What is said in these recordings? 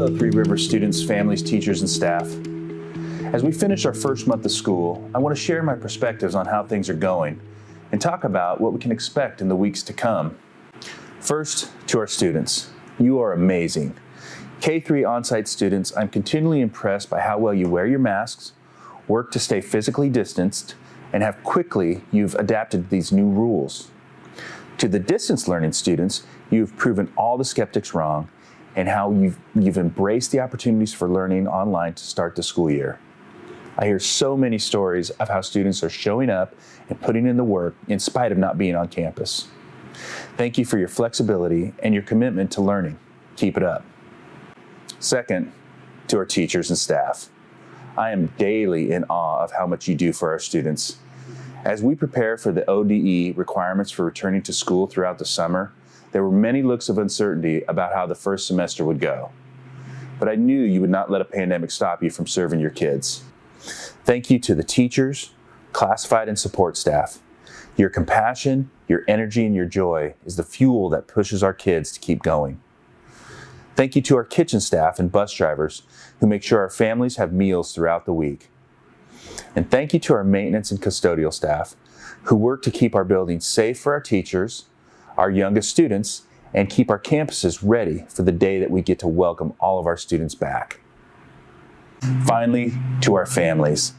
Hello, Three Rivers students, families, teachers, and staff. As we finish our first month of school, I want to share my perspectives on how things are going and talk about what we can expect in the weeks to come. First, to our students. You are amazing. K-3 on-site students, I'm continually impressed by how well you wear your masks, work to stay physically distanced, and how quickly you've adapted to these new rules. To the distance learning students, you've proven all the skeptics wrong and how you've embraced the opportunities for learning online to start the school year. I hear so many stories of how students are showing up and putting in the work in spite of not being on campus. Thank you for your flexibility and your commitment to learning. Keep it up. Second, to our teachers and staff. I am daily in awe of how much you do for our students. As we prepare for the ODE requirements for returning to school throughout the summer, there were many looks of uncertainty about how the first semester would go. But I knew you would not let a pandemic stop you from serving your kids. Thank you to the teachers, classified and support staff. Your compassion, your energy, and your joy is the fuel that pushes our kids to keep going. Thank you to our kitchen staff and bus drivers who make sure our families have meals throughout the week. And thank you to our maintenance and custodial staff who work to keep our buildings safe for our teachers, our youngest students, and keep our campuses ready for the day that we get to welcome all of our students back. Finally, to our families.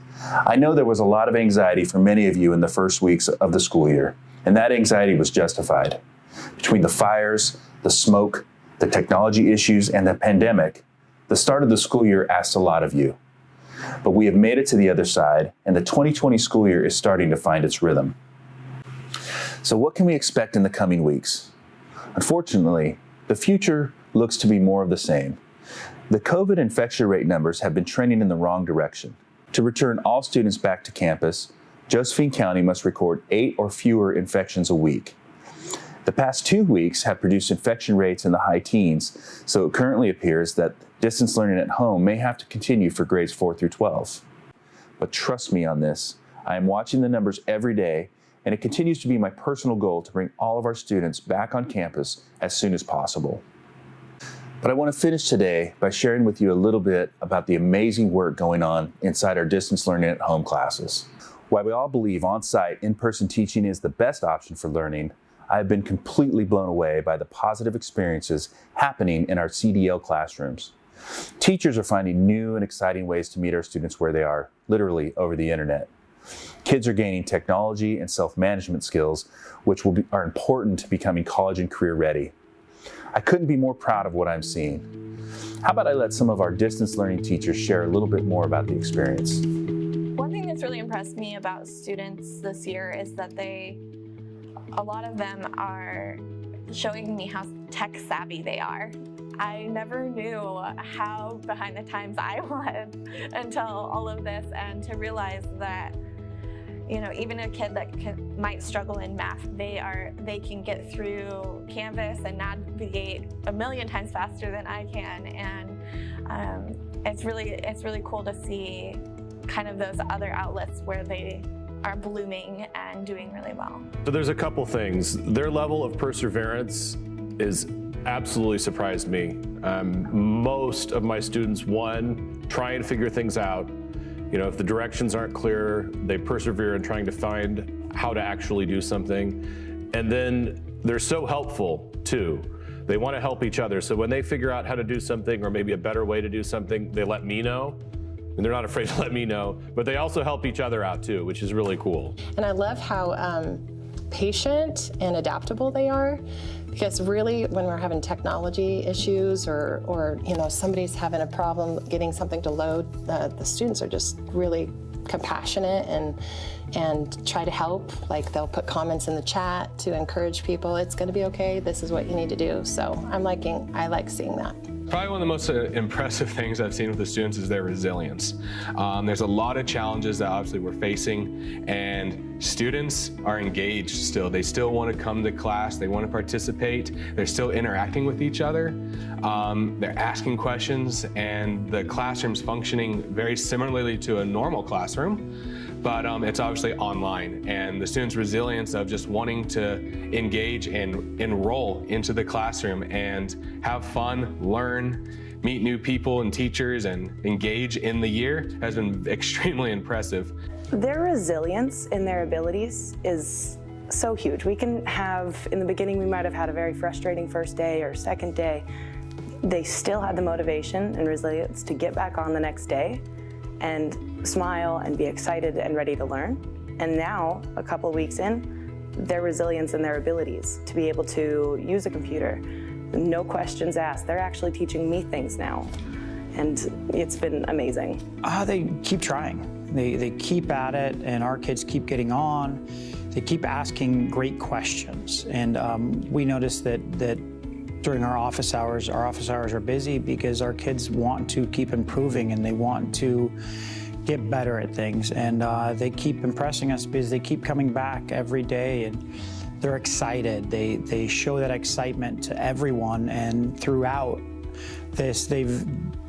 I know there was a lot of anxiety for many of you in the first weeks of the school year, and that anxiety was justified. Between the fires, the smoke, the technology issues, and the pandemic, the start of the school year asked a lot of you. But we have made it to the other side, and the 2020 school year is starting to find its rhythm. So what can we expect in the coming weeks? Unfortunately, the future looks to be more of the same. The COVID infection rate numbers have been trending in the wrong direction. To return all students back to campus, Josephine County must record 8 or fewer infections a week. The past 2 weeks have produced infection rates in the high teens, so it currently appears that distance learning at home may have to continue for grades 4 through 12. But trust me on this, I am watching the numbers every day, and it continues to be my personal goal to bring all of our students back on campus as soon as possible. But I want to finish today by sharing with you a little bit about the amazing work going on inside our distance learning at home classes. While we all believe on-site, in-person teaching is the best option for learning, I have been completely blown away by the positive experiences happening in our CDL classrooms. Teachers are finding new and exciting ways to meet our students where they are, literally over the internet. Kids are gaining technology and self-management skills, which are important to becoming college and career ready. I couldn't be more proud of what I'm seeing. How about I let some of our distance learning teachers share a little bit more about the experience? One thing that's really impressed me about students this year is that a lot of them are showing me how tech savvy they are. I never knew how behind the times I was until all of this, and to realize that, you know, even a kid that might struggle in math, they can get through Canvas and navigate a million times faster than I can, and it's really cool to see kind of those other outlets where they are blooming and doing really well. So there's a couple things. Their level of perseverance is absolutely surprised me. Most of my students, one, try and figure things out. You know, if the directions aren't clear, they persevere in trying to find how to actually do something. And then they're so helpful too. They want to help each other. So when they figure out how to do something, or maybe a better way to do something, they let me know. And they're not afraid to let me know, but they also help each other out too, which is really cool. And I love how patient and adaptable they are, because really when we're having technology issues or you know, somebody's having a problem getting something to load, the students are just really compassionate and try to help. Like, they'll put comments in the chat to encourage people, it's going to be okay, this is what you need to do. So I like seeing that. Probably one of the most impressive things I've seen with the students is their resilience. There's a lot of challenges that obviously we're facing, and students are engaged still. They still want to come to class, they want to participate, they're still interacting with each other. They're asking questions, and the classroom's functioning very similarly to a normal classroom. But it's obviously online, and the students' resilience of just wanting to engage and enroll into the classroom and have fun, learn, meet new people and teachers and engage in the year has been extremely impressive. Their resilience in their abilities is so huge. We can have, in the beginning, we might have had a very frustrating first day or second day. They still had the motivation and resilience to get back on the next day and smile and be excited and ready to learn. And now, a couple of weeks in, their resilience in their abilities to be able to use a computer, no questions asked. They're actually teaching me things now. And it's been amazing. They keep trying. They keep at it, and our kids keep getting on. They keep asking great questions. And we notice that during our office hours are busy because our kids want to keep improving and they want to get better at things. And they keep impressing us because they keep coming back every day, and they're excited. They show that excitement to everyone, and throughout this, they've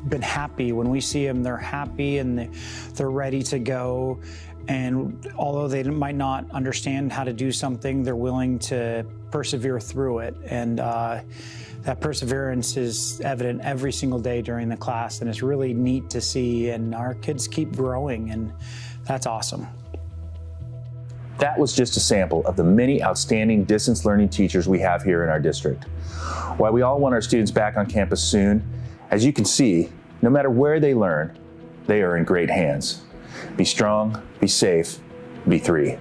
been happy. When we see them, they're happy and they're ready to go. And although they might not understand how to do something, they're willing to persevere through it. And that perseverance is evident every single day during the class, and it's really neat to see. And our kids keep growing, and that's awesome. That was just a sample of the many outstanding distance learning teachers we have here in our district. While we all want our students back on campus soon, as you can see, no matter where they learn, they are in great hands. Be strong, be safe, be 3.